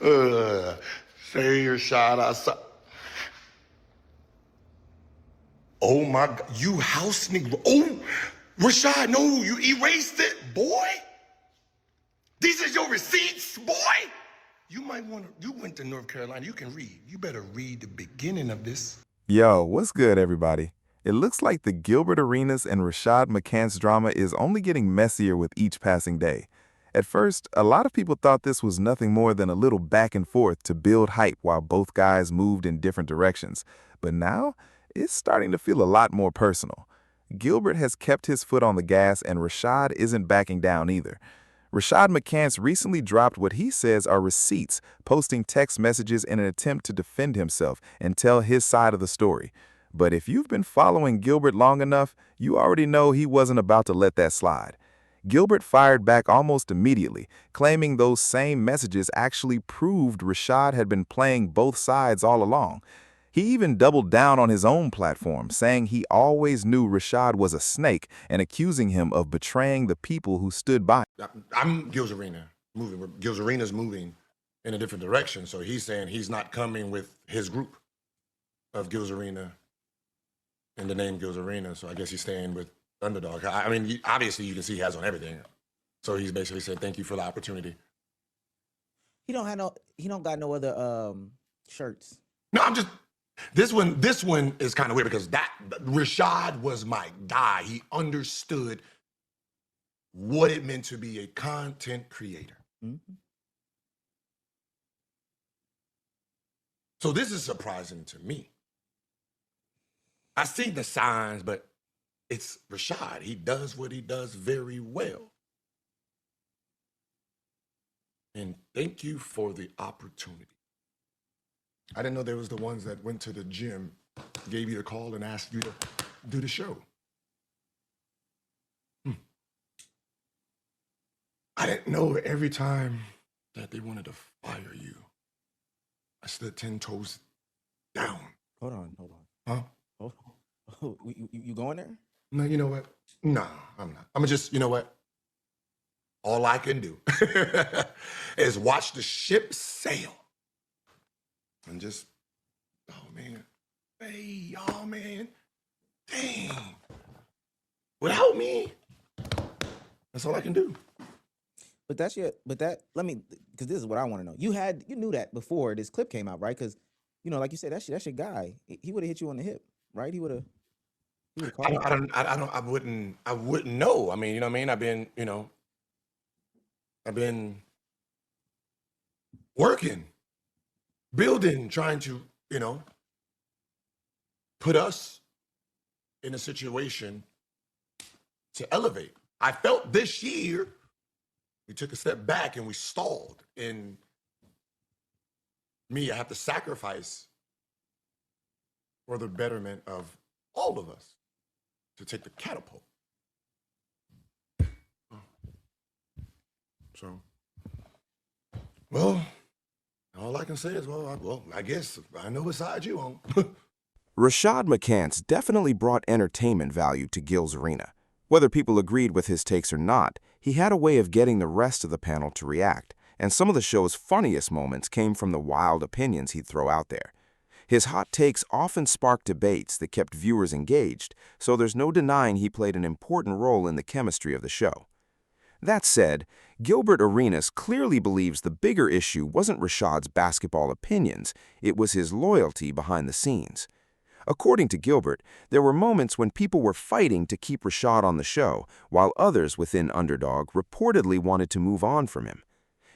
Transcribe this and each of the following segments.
Uh, Say Rashad, I saw. Oh my God, you house nigga. Oh, Rashad, no, you erased it, boy. These are your receipts, boy. You might want to, you went to North Carolina, you can read. You better read the beginning of this. Yo, what's good, everybody? It looks like the Gilbert Arenas and Rashad McCants drama is only getting messier with each passing day. At first, a lot of people thought this was nothing more than a little back and forth to build hype while both guys moved in different directions. But now, it's starting to feel a lot more personal. Gilbert has kept his foot on the gas, and Rashad isn't backing down either. Rashad McCants recently dropped what he says are receipts, posting text messages in an attempt to defend himself and tell his side of the story. But if you've been following Gilbert long enough, you already know he wasn't about to let that slide. Gilbert fired back almost immediately, claiming those same messages actually proved Rashad had been playing both sides all along. He even doubled down on his own platform, saying he always knew Rashad was a snake and accusing him of betraying the people who stood by. I'm Gil's Arena moving. Gil's Arena's moving in a different direction. So he's saying he's not coming with his group of Gil's Arena and the name Gil's Arena. So I guess he's staying with Underdog. I mean, obviously you can see he has on everything. So he's basically said, thank you for the opportunity. He don't got no other shirts. No, I'm just, this one is kind of weird because that Rashad was my guy. He understood what it meant to be a content creator. Mm-hmm. So this is surprising to me. I see the signs, but it's Rashad. He does what he does very well. And thank you for the opportunity. I didn't know there was the ones that went to the gym, gave you the call and asked you to do the show. I didn't know every time that they wanted to fire you, I stood 10 toes down. Hold on. Huh? Oh, you going there? No, you know what? Nah, I'm not. I'm just, you know what? All I can do is watch the ship sail. And just, oh man, hey, y'all, man, dang. Without me, that's all I can do. But let me, because this is what I want to know. You knew that before this clip came out, right? Because, like you said, that's your guy. He would have hit you on the hip, right? He would have called out. I wouldn't know. I mean, you know what I mean? I've been working, building, trying to, put us in a situation to elevate. I felt this year we took a step back and we stalled. And I have to sacrifice for the betterment of all of us to take the catapult. So, well, all I can say is, I guess I know what side you on. Rashad McCants definitely brought entertainment value to Gil's Arena. Whether people agreed with his takes or not, he had a way of getting the rest of the panel to react, and some of the show's funniest moments came from the wild opinions he'd throw out there. His hot takes often sparked debates that kept viewers engaged, so there's no denying he played an important role in the chemistry of the show. That said, Gilbert Arenas clearly believes the bigger issue wasn't Rashad's basketball opinions, it was his loyalty behind the scenes. According to Gilbert, there were moments when people were fighting to keep Rashad on the show, while others within Underdog reportedly wanted to move on from him.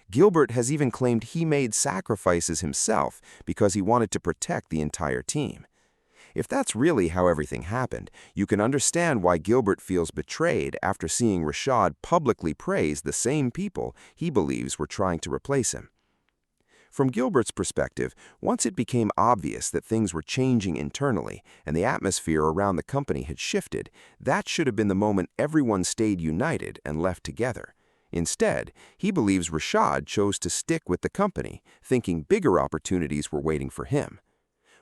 Gilbert has even claimed he made sacrifices himself because he wanted to protect the entire team. If that's really how everything happened, you can understand why Gilbert feels betrayed after seeing Rashad publicly praise the same people he believes were trying to replace him. From Gilbert's perspective, once it became obvious that things were changing internally and the atmosphere around the company had shifted, that should have been the moment everyone stayed united and left together. Instead, he believes Rashad chose to stick with the company, thinking bigger opportunities were waiting for him.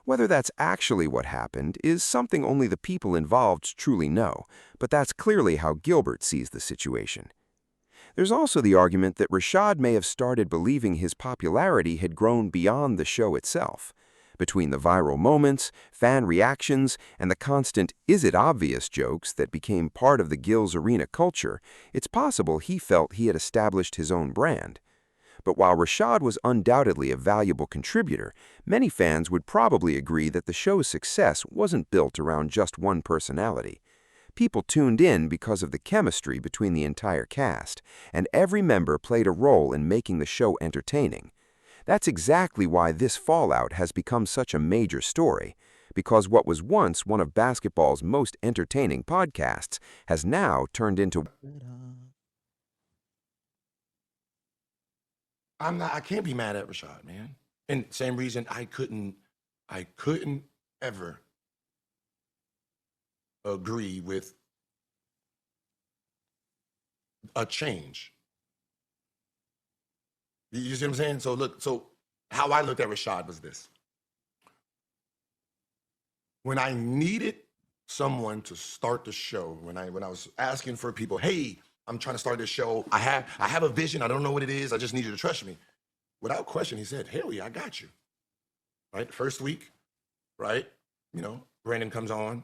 Whether that's actually what happened is something only the people involved truly know, but that's clearly how Gilbert sees the situation. There's also the argument that Rashad may have started believing his popularity had grown beyond the show itself. Between the viral moments, fan reactions, and the constant "is it obvious" jokes that became part of the Gil's Arena culture, it's possible he felt he had established his own brand. But while Rashad was undoubtedly a valuable contributor, many fans would probably agree that the show's success wasn't built around just one personality. People tuned in because of the chemistry between the entire cast, and every member played a role in making the show entertaining. That's exactly why this fallout has become such a major story, because what was once one of basketball's most entertaining podcasts has now turned into I can't be mad at Rashad, man. And same reason I couldn't ever agree with a change. You see what I'm saying? So look, so how I looked at Rashad was this. When I needed someone to start the show, when I was asking for people, hey, I'm trying to start this show. I have a vision. I don't know what it is. I just need you to trust me. Without question, he said, hell yeah, I got you. Right? First week, right? You know, Brandon comes on.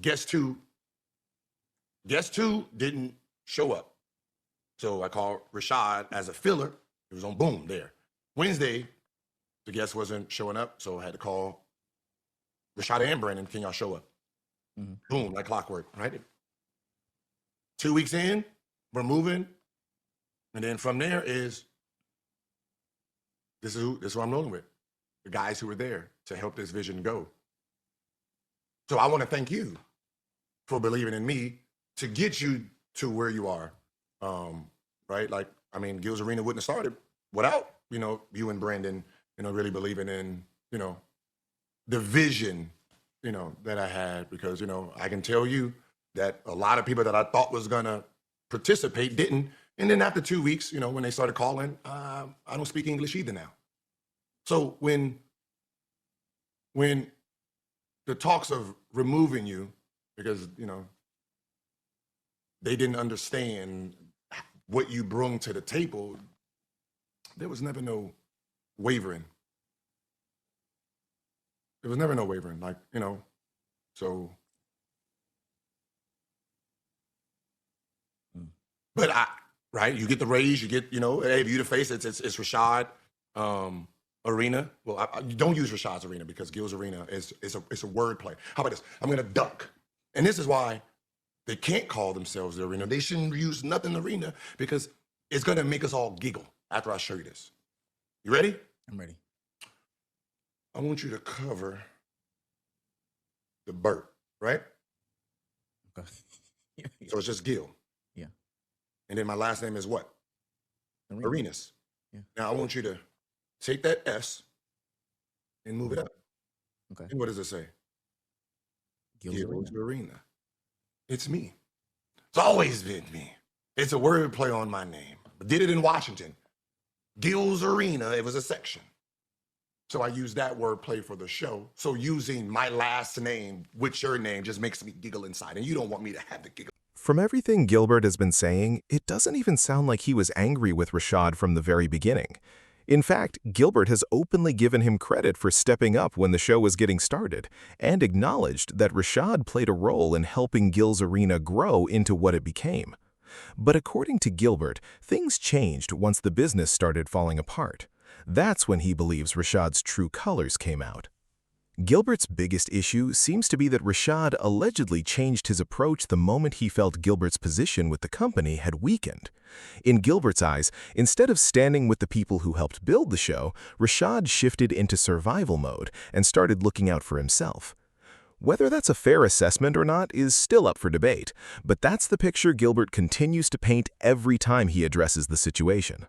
Guest two didn't show up. So I called Rashad as a filler. It was on boom there. Wednesday, the guest wasn't showing up. So I had to call Rashad and Brandon, can y'all show up? Mm-hmm. Boom, like clockwork, right? 2 weeks in, we're moving. And then from there is, this is who I'm rolling with. The guys who were there to help this vision go. So I want to thank you for believing in me to get you to where you are. Right? Like, I mean, Gil's Arena wouldn't have started without, you know, you and Brandon, you know, really believing in, you know, the vision, you know, that I had, because, you know, I can tell you that a lot of people that I thought was gonna participate didn't. And then after 2 weeks, you know, when they started calling, I don't speak English either now. So when the talks of removing you, because, you know, they didn't understand what you bring to the table, there was never no wavering. There was never no wavering, like, you know, so. But right, you get the raise, you get, you know, hey, view the face, it's Rashad Arena. Well, you don't use Rashad's Arena because Gil's Arena is a word play. How about this? I'm gonna duck. And this is why they can't call themselves the Arena. They shouldn't use nothing Arena, because it's gonna make us all giggle after I show you this. You ready? I'm ready. I want you to cover the Burt, right? Okay. So it's just Gil. Yeah. And then my last name is what? Arenas. Yeah. Now I want you to take that S and move it up. Okay. And what does it say? Gil's Arena. Arena. It's me. It's always been me. It's a word play on my name. I did it in Washington. Gil's Arena, it was a section. So I used that word play for the show. So using my last name with your name just makes me giggle inside. And you don't want me to have the giggle. From everything Gilbert has been saying, it doesn't even sound like he was angry with Rashad from the very beginning. In fact, Gilbert has openly given him credit for stepping up when the show was getting started, and acknowledged that Rashad played a role in helping Gil's Arena grow into what it became. But according to Gilbert, things changed once the business started falling apart. That's when he believes Rashad's true colors came out. Gilbert's biggest issue seems to be that Rashad allegedly changed his approach the moment he felt Gilbert's position with the company had weakened. In Gilbert's eyes, instead of standing with the people who helped build the show, Rashad shifted into survival mode and started looking out for himself. Whether that's a fair assessment or not is still up for debate, but that's the picture Gilbert continues to paint every time he addresses the situation.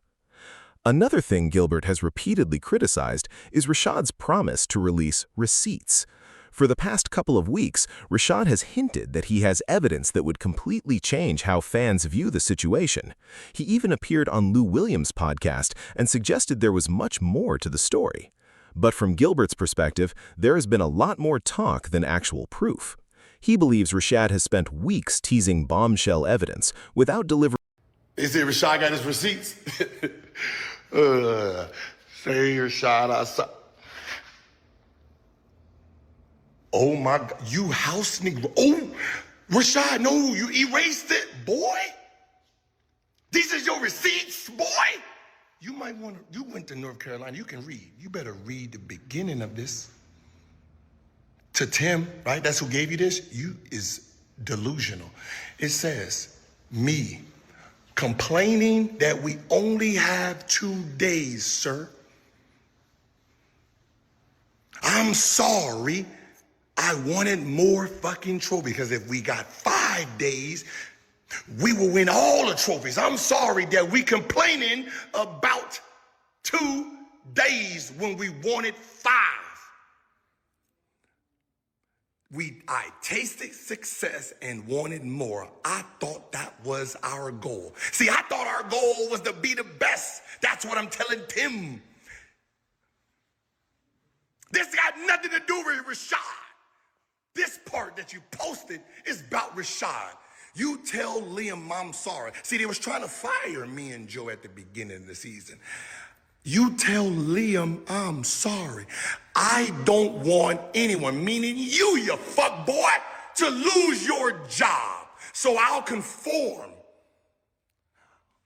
Another thing Gilbert has repeatedly criticized is Rashad's promise to release receipts. For the past couple of weeks, Rashad has hinted that he has evidence that would completely change how fans view the situation. He even appeared on Lou Williams' podcast and suggested there was much more to the story. But from Gilbert's perspective, there has been a lot more talk than actual proof. He believes Rashad has spent weeks teasing bombshell evidence without delivering. They say Rashad got his receipts. Say Rashad outside. Oh my God, you house nigga. Oh, Rashad, no, you erased it, boy. These are your receipts, boy. You might want to, you went to North Carolina, you can read. You better read the beginning of this. To Tim, right? That's who gave you this. You is delusional. It says, me complaining that we only have 2 days, sir. I'm sorry. I wanted more fucking trophies because if we got 5 days, we will win all the trophies. I'm sorry that we complaining about 2 days when we wanted 5. I tasted success and wanted more. I thought that was our goal. See, I thought our goal was to be the best. That's what I'm telling Tim. This got nothing to do with Rashad. This part that you posted is about Rashad. You tell Liam I'm sorry. See, they was trying to fire me and Joe at the beginning of the season. You tell Liam I'm sorry. I don't want anyone, meaning you fuck boy, to lose your job. So I'll conform.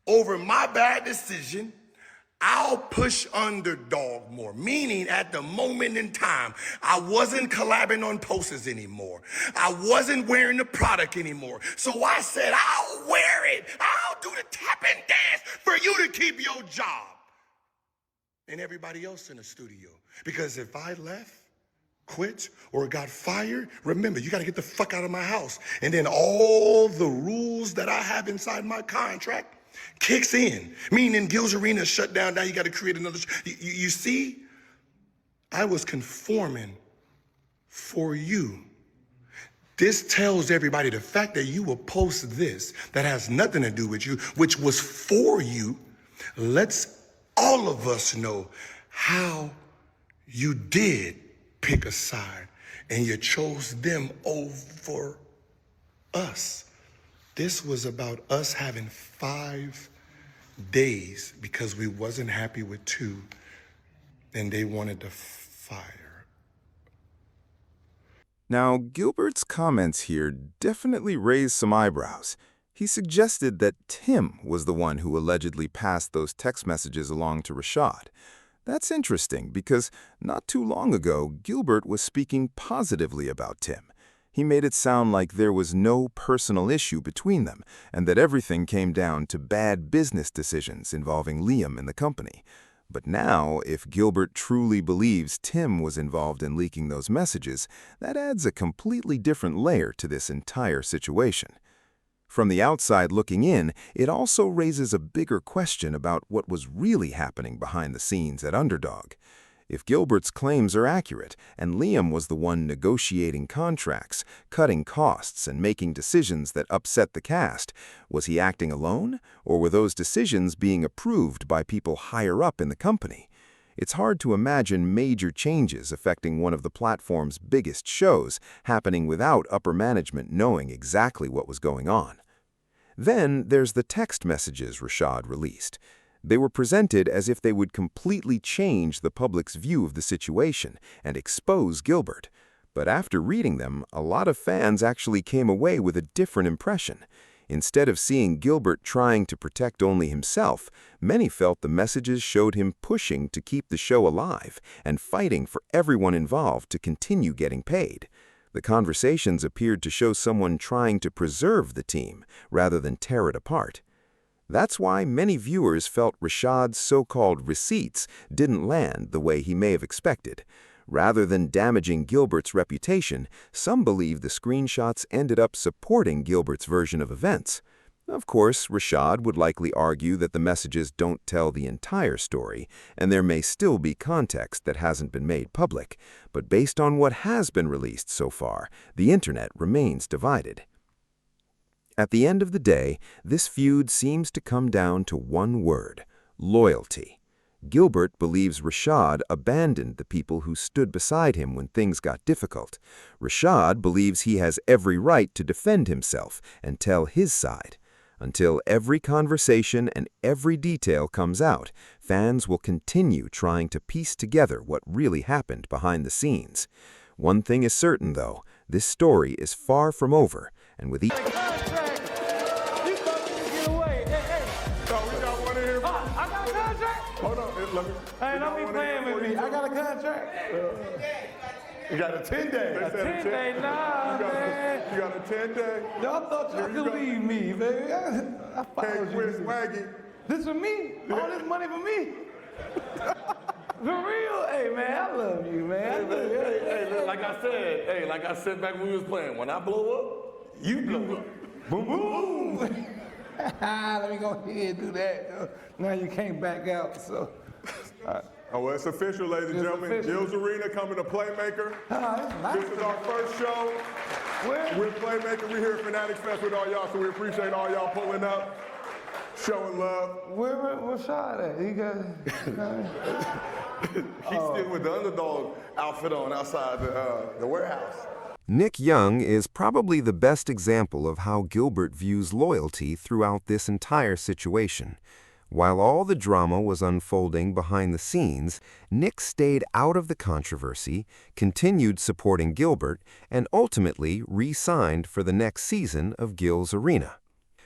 Over my bad decision, I'll push underdog more, meaning at the moment in time, I wasn't collabing on posters anymore. I wasn't wearing the product anymore. So I said, I'll wear it. I'll do the tap and dance for you to keep your job. And everybody else in the studio. Because if I left, quit, or got fired, remember, you got to get the fuck out of my house. And then all the rules that I have inside my contract kicks in, meaning Gilbert Arenas shut down. Now you got to create another. You see, I was conforming for you. This tells everybody the fact that you will post this that has nothing to do with you, which was for you, lets all of us know how you did pick a side and you chose them over us. This was about us having 5 days because we wasn't happy with 2 and they wanted to fire. Now, Gilbert's comments here definitely raised some eyebrows. He suggested that Tim was the one who allegedly passed those text messages along to Rashad. That's interesting because not too long ago, Gilbert was speaking positively about Tim. He made it sound like there was no personal issue between them and that everything came down to bad business decisions involving Liam and the company. But now, if Gilbert truly believes Tim was involved in leaking those messages, that adds a completely different layer to this entire situation. From the outside looking in, it also raises a bigger question about what was really happening behind the scenes at Underdog. If Gilbert's claims are accurate, and Liam was the one negotiating contracts, cutting costs, and making decisions that upset the cast, was he acting alone, or were those decisions being approved by people higher up in the company? It's hard to imagine major changes affecting one of the platform's biggest shows happening without upper management knowing exactly what was going on. Then there's the text messages Rashad released. They were presented as if they would completely change the public's view of the situation and expose Gilbert. But after reading them, a lot of fans actually came away with a different impression. Instead of seeing Gilbert trying to protect only himself, many felt the messages showed him pushing to keep the show alive and fighting for everyone involved to continue getting paid. The conversations appeared to show someone trying to preserve the team rather than tear it apart. That's why many viewers felt Rashad's so-called receipts didn't land the way he may have expected. Rather than damaging Gilbert's reputation, some believe the screenshots ended up supporting Gilbert's version of events. Of course, Rashad would likely argue that the messages don't tell the entire story, and there may still be context that hasn't been made public. But based on what has been released so far, the internet remains divided. At the end of the day, this feud seems to come down to one word: loyalty. Gilbert believes Rashad abandoned the people who stood beside him when things got difficult. Rashad believes he has every right to defend himself and tell his side. Until every conversation and every detail comes out, fans will continue trying to piece together what really happened behind the scenes. One thing is certain, though, this story is far from over, and with each... Hey, don't be playing with me. I got a contract. You got a 10-day. A 10-day, nah, man. You got a 10-day. Y'all thought y'all could leave me, baby. I followed you. Swaggy. This for me? All this money for me? For real? Hey, man, I love you, man. Hey, like I said back when we was playing, when I blow up, you blow up. Boom, boom. Let me go ahead and do that. Now you can't back out, so. Oh, well, it's official, ladies and gentlemen. official. Gilbert Arenas coming to Playmaker. It's nice. This is our first show. Where? We're Playmaker. We're here at Fanatics Fest with all y'all, so we appreciate all y'all pulling up, showing love. Where Rashad at? He got. He's still with the underdog outfit on outside the warehouse. Nick Young is probably the best example of how Gilbert views loyalty throughout this entire situation. While all the drama was unfolding behind the scenes, Nick stayed out of the controversy, continued supporting Gilbert, and ultimately re-signed for the next season of Gil's Arena.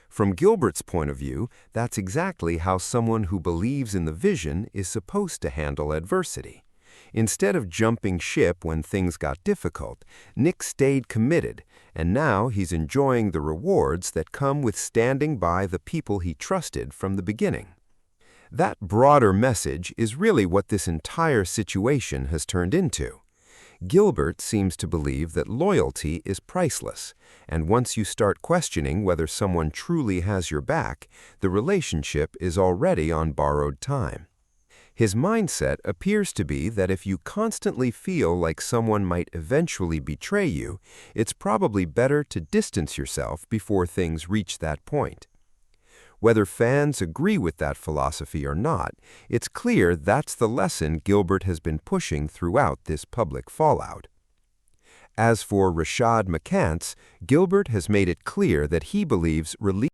From Gilbert's point of view, that's exactly how someone who believes in the vision is supposed to handle adversity. Instead of jumping ship when things got difficult, Nick stayed committed, and now he's enjoying the rewards that come with standing by the people he trusted from the beginning. That broader message is really what this entire situation has turned into. Gilbert seems to believe that loyalty is priceless, and once you start questioning whether someone truly has your back, the relationship is already on borrowed time. His mindset appears to be that if you constantly feel like someone might eventually betray you, it's probably better to distance yourself before things reach that point. Whether fans agree with that philosophy or not, it's clear that's the lesson Gilbert has been pushing throughout this public fallout. As for Rashad McCants, Gilbert has made it clear that he believes release